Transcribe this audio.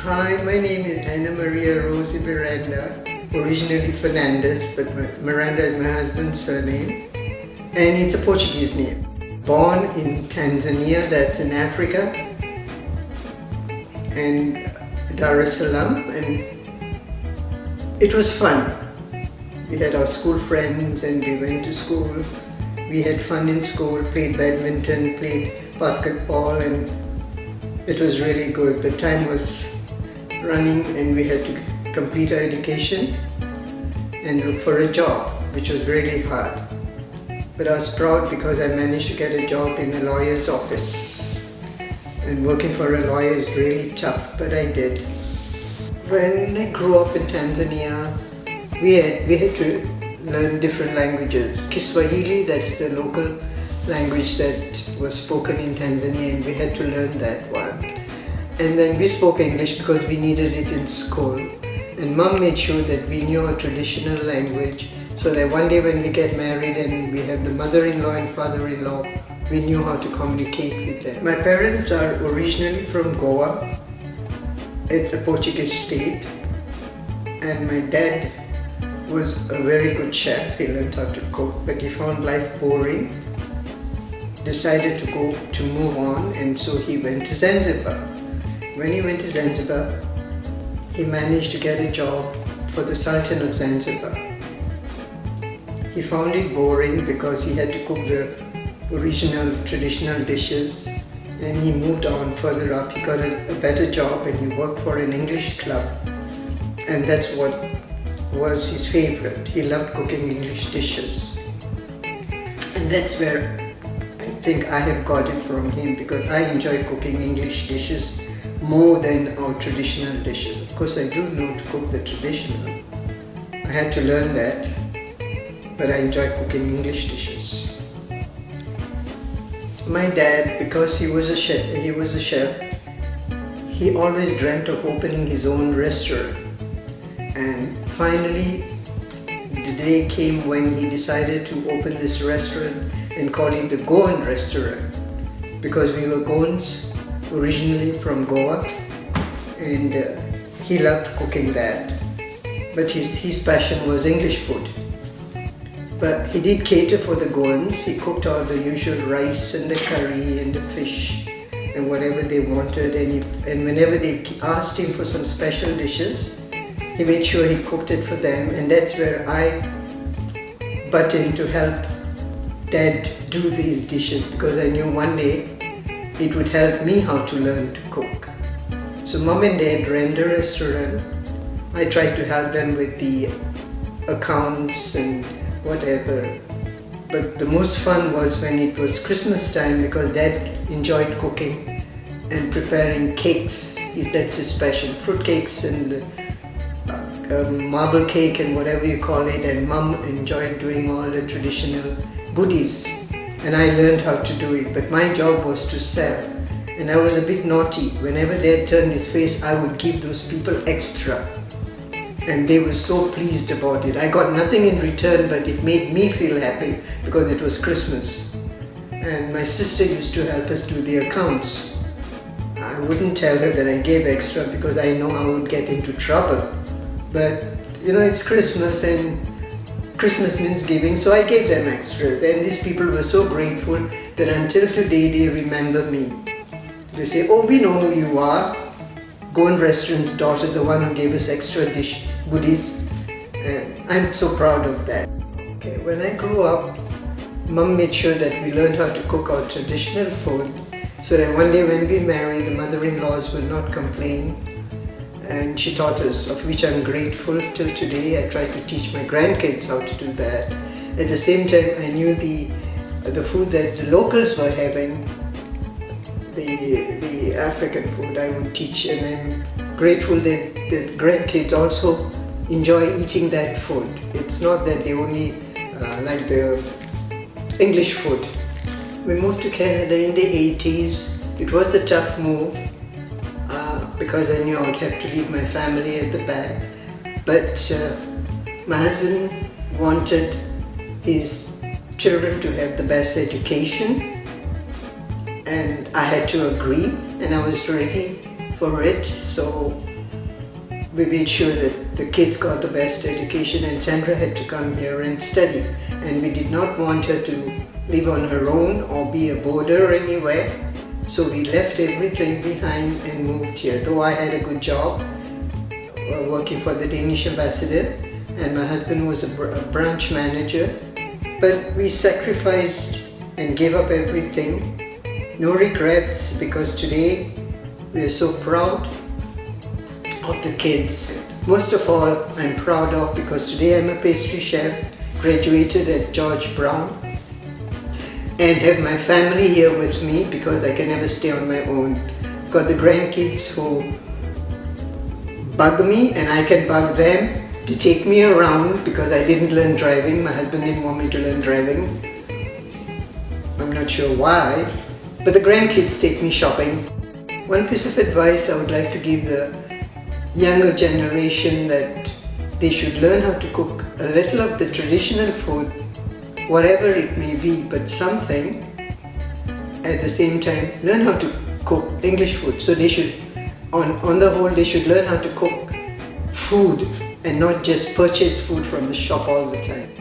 Hi, my name is Anna Maria Rosy Miranda, originally Fernandez, but Miranda is my husband's surname, and it's a Portuguese name. Born in Tanzania, that's in Africa, and Dar es Salaam, and it was fun. We had our school friends and we went to school. We had fun in school, played badminton, played basketball, and it was really good. But time was running and we had to complete our education and look for a job, which was really hard. But I was proud because I managed to get a job in a lawyer's office. And working for a lawyer is really tough, but I did. When I grew up in Tanzania, we had to learn different languages. Kiswahili, that's the local language that was spoken in Tanzania, and we had to learn that one. And then we spoke English because we needed it in school. And Mom made sure that we knew our traditional language so that one day when we get married and we have the mother-in-law and father-in-law, we knew how to communicate with them. My parents are originally from Goa. It's a Portuguese state. And my dad was a very good chef. He learned how to cook, but he found life boring. Decided to move on, and so he went to Zanzibar. When he went to Zanzibar, he managed to get a job for the Sultan of Zanzibar. He found it boring because he had to cook the original traditional dishes. Then he moved on further up. He got a better job and he worked for an English club. And that's what was his favorite. He loved cooking English dishes. And that's where I think I have got it from him, because I enjoy cooking English dishes more than our traditional dishes. Of course, I do know to cook the traditional. I had to learn that, but I enjoy cooking English dishes. My dad, because he was a chef, he always dreamt of opening his own restaurant. And finally, the day came when he decided to open this restaurant and call it the Goan restaurant, because we were Goans originally from Goa, and he loved cooking that. But his passion was English food. But he did cater for the Goans. He cooked all the usual rice and the curry and the fish and whatever they wanted, and whenever they asked him for some special dishes, he made sure he cooked it for them. And that's where I butt in to help Dad do these dishes, because I knew one day it would help me how to learn to cook. So Mom and Dad ran the restaurant. I tried to help them with the accounts and whatever. But the most fun was when it was Christmas time, because Dad enjoyed cooking and preparing cakes. That's his passion, fruit cakes and marble cake and whatever you call it, and Mom enjoyed doing all the traditional goodies, and I learned how to do it. But my job was to sell, and I was a bit naughty. Whenever Dad turned his face, I would give those people extra, and they were so pleased about it. I got nothing in return, but it made me feel happy because it was Christmas. And my sister used to help us do the accounts. I wouldn't tell her that I gave extra because I know I would get into trouble. But you know, it's Christmas and Christmas means giving, so I gave them extras. And these people were so grateful that until today they remember me. They say, "Oh, we know who you are, Goan Restaurant's daughter, the one who gave us extra goodies." And I'm so proud of that. Okay, when I grew up, Mom made sure that we learned how to cook our traditional food, so that one day when we married, the mother-in-laws will not complain. And she taught us, of which I'm grateful till today. I try to teach my grandkids how to do that. At the same time, I knew the food that the locals were having, the African food, I would teach. And I'm grateful that the grandkids also enjoy eating that food. It's not that they only like the English food. We moved to Canada in the 80s. It was a tough move, because I knew I would have to leave my family at the back. But my husband wanted his children to have the best education, and I had to agree, and I was ready for it. So we made sure that the kids got the best education, and Sandra had to come here and study. And we did not want her to live on her own or be a boarder anywhere. So we left everything behind and moved here. Though I had a good job working for the Danish ambassador, and my husband was a branch manager, but we sacrificed and gave up everything. No regrets, because today we are so proud of the kids. Most of all, I'm proud of because today I'm a pastry chef, graduated at George Brown, and have my family here with me because I can never stay on my own. I've got the grandkids who bug me and I can bug them to take me around because I didn't learn driving. My husband didn't want me to learn driving. I'm not sure why, but the grandkids take me shopping. One piece of advice I would like to give the younger generation, that they should learn how to cook a little of the traditional food, whatever it may be, but something. At the same time, learn how to cook English food. So they should, on the whole, they should learn how to cook food and not just purchase food from the shop all the time.